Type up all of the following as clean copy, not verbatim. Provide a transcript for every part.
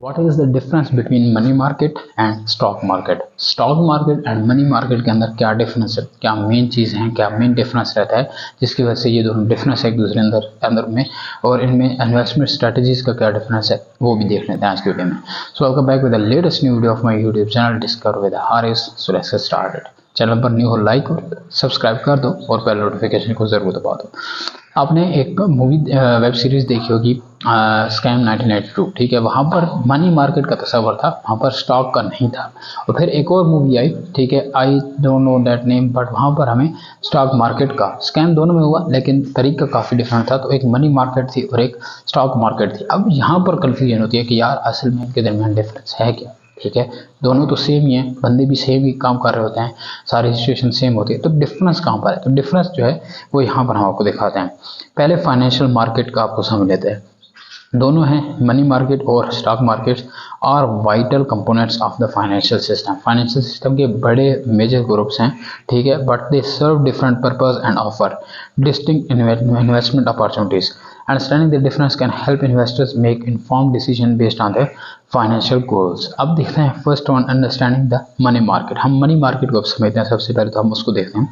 What is the difference between money market and stock market. Stock market and money market के अंदर क्या difference है, क्या main चीज़ है, क्या मेन डिफरेंस रहता है जिसकी वजह से ये दोनों डिफरेंस है एक दूसरे अंदर में, और इनमें इन्वेस्टमेंट स्ट्रेटजीज का क्या डिफरेंस है वो भी देख लेते हैं आज की वीडियो में। So welcome back with the latest new video of my YouTube channel discover with Haris. So let's get started. Channel पर न्यू हो लाइक और सब्सक्राइब कर दो और बेल नोटिफिकेशन को जरूर दबा दो। आपने एक मूवी वेब सीरीज देखी होगी स्कैम 1982, ठीक है। वहाँ पर मनी मार्केट का तस्वर था, वहाँ पर स्टॉक का नहीं था। और फिर एक और मूवी आई, ठीक है, I don't know that name, but वहाँ पर हमें स्टॉक मार्केट का स्कैम दोनों में हुआ, लेकिन तरीका काफ़ी डिफरेंट था। तो एक मनी मार्केट थी और एक स्टॉक मार्केट थी। अब यहाँ पर कन्फ्यूजन होती है कि यार असल में इनके दरमियान डिफरेंस है क्या, ठीक है। दोनों तो सेम ही है, बंदे भी सेम ही काम कर रहे होते हैं, सारी सिचुएशन सेम होती है, तो डिफरेंस कहाँ पर है? तो डिफरेंस जो है वो यहाँ पर हम आपको दिखाते हैं। पहले फाइनेंशियल मार्केट का आपको समझ लेते हैं। दोनों हैं, मनी मार्केट और stock market are vital components of the financial system. Financial system के बड़े मेजर ग्रुप्स हैं, ठीक है, but they serve different purpose and offer distinct investment opportunities. Understanding the difference can help investors make informed decision based on their financial goals। अब देखते हैं first on understanding the money market. हम money market को अब समझते हैं। सबसे पहले तो हम उसको देखते हैं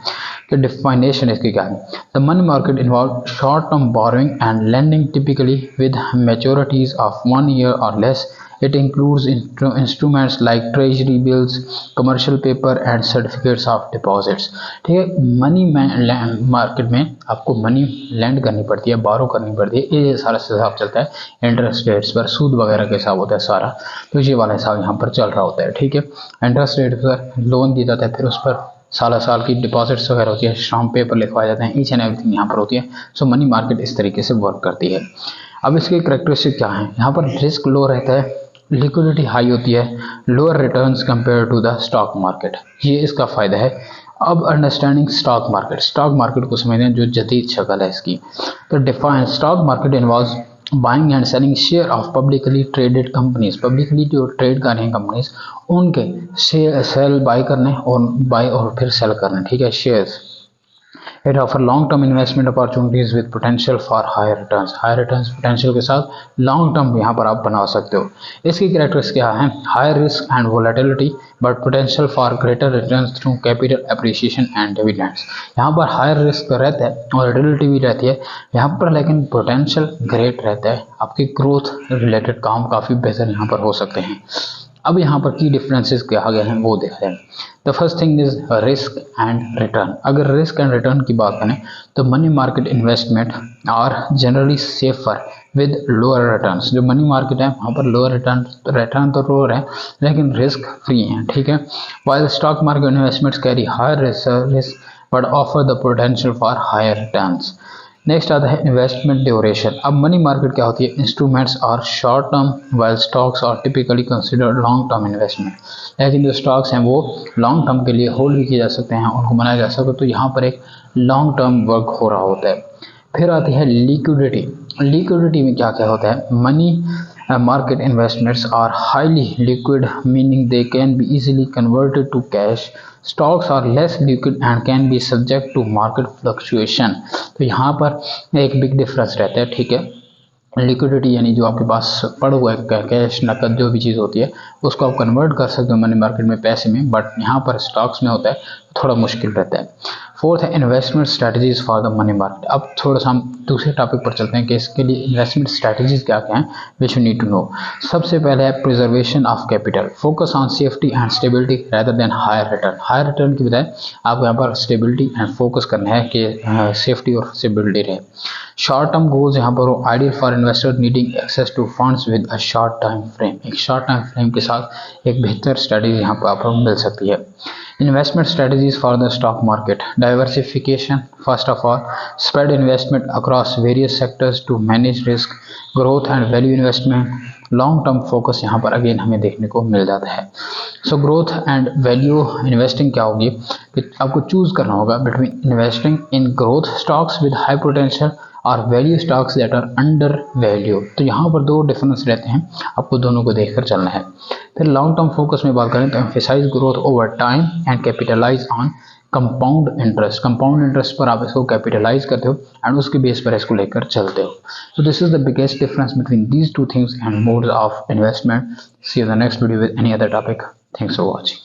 कि डिफाइनेशन इसकी क्या है। The money market involve short term borrowing and lending typically with मैच्योरिटीज of 1 year or less। It includes instruments like treasury bills, commercial paper and certificates of deposits। ठीक है, मनी मार्केट में आपको मनी लैंड करनी पड़ती है, बारो करनी पड़ती है, ये सारा हिसाब चलता है। इंटरेस्ट रेट्स पर सूद वगैरह का हिसाब होता है सारा, तो ये वाला हिसाब यहाँ पर चल रहा होता है, ठीक है। इंटरेस्ट रेट पर लोन दिया जाता है, फिर उस पर साल की डिपॉजिट्स वगैरह होती है, स्टाम्प पेपर लिखवाए जाते हैं, ईच एंड एवरीथिंग यहाँ पर होती है। सो मनी मार्केट इस तरीके से वर्क करती है। अब इसके करेक्टरिस्टिक क्या है? यहाँ पर रिस्क लो रहता है, लिक्विडिटी हाई होती है, lower returns compare to the stock market, ये इसका फायदा है। अब understanding stock market. Stock market को समझते हैं जो जदीद शक्ल है इसकी। तो define stock market involves buying and selling share of publicly traded companies. Publicly जो ट्रेड कर रहे हैं कंपनीज, उनके सेल बाय करने और बाय और फिर सेल करने, ठीक है, shares. It offer long-term investment opportunities with potential for higher returns। Higher returns potential के साथ long term यहाँ पर आप बना सकते हो। इसकी characteristics क्या है? Higher risk and volatility but potential for greater returns through capital appreciation and dividends। यहाँ पर higher risk तो रहता है, volatility भी रहती है यहाँ पर, लेकिन potential great रहता है, आपकी growth related काम काफ़ी बेहतर यहाँ पर हो सकते हैं। अब यहाँ पर की डिफरेंसेस क्या आ गए हैं वो देखते हैं। The first thing is risk and return. अगर रिस्क एंड रिटर्न की बात करें तो money market investment are generally safer with lower returns. जो मनी मार्केट है वहाँ पर लोअर रिटर्न तो लोअर है, लेकिन रिस्क फ्री है, ठीक है। While stock market investments carry higher risk but offer the potential for higher returns. Next आता है इन्वेस्टमेंट ड्यूरेशन। अब मनी मार्केट क्या होती है? इंस्ट्रूमेंट्स और शॉर्ट टर्म, वाइल स्टॉक्स और typically consider long term investment. लेकिन जो स्टॉक्स हैं वो लॉन्ग टर्म के लिए होल्ड भी किए जा सकते हैं, उनको बनाया जा सकता है, तो यहाँ पर एक लॉन्ग टर्म वर्क हो रहा होता है। फिर आती है लिक्विडिटी। लिक्विडिटी में क्या क्या होता है? Money market investments are highly liquid, meaning they can be easily converted to cash। Stocks are less liquid and can be subject to market fluctuation। तो यहाँ पर एक बिग डिफरेंस रहता है, ठीक है। लिक्विडिटी यानी जो आपके पास पड़ा हुआ है कैश, नकद, जो भी चीज़ होती है उसको आप कन्वर्ट कर सकते हो मनी मार्केट में पैसे में, बट यहाँ पर स्टॉक्स में होता है थोड़ा मुश्किल रहता है। फोर्थ है investment strategies for the money market. अब थोड़ा सा हम दूसरे टॉपिक पर चलते हैं कि इसके लिए इन्वेस्टमेंट स्ट्रैटेजीज क्या क्या हैं which you need to know. सबसे पहले है preservation of capital. Focus on safety and stability rather than higher return. Higher return की बजाय आपको यहाँ पर स्टेबिलिटी एंड फोकस करना है कि सेफ्टी और स्टेबिलिटी रहे। शॉर्ट टर्म गोल्स यहाँ पर ideal for investor needing access to funds with a short time frame. एक शॉर्ट टाइम फ्रेम के साथ एक बेहतर स्ट्रैटेजी यहाँ पर आपको मिल सकती है। Investment strategies for the stock market. Diversification. First of all, spread investment across various sectors to manage risk, growth and value investment। Long term focus यहाँ पर अगेन हमें देखने को मिल जाता है। So growth and value investing क्या होगी कि आपको चूज करना होगा between investing in growth stocks with high potential और value stocks that are under value. तो यहाँ पर दो डिफरेंस रहते हैं, आपको दोनों को देखकर चलना है। फिर लॉन्ग टर्म फोकस में बात करें तो emphasise growth over time and capitalise on compound interest पर आप इसको कैपिटलाइज करते हो एंड उसके बेस पर इसको लेकर चलते हो. So this is the biggest difference between these two things and modes of investment. See you in the next video with any other topic. Thanks for watching.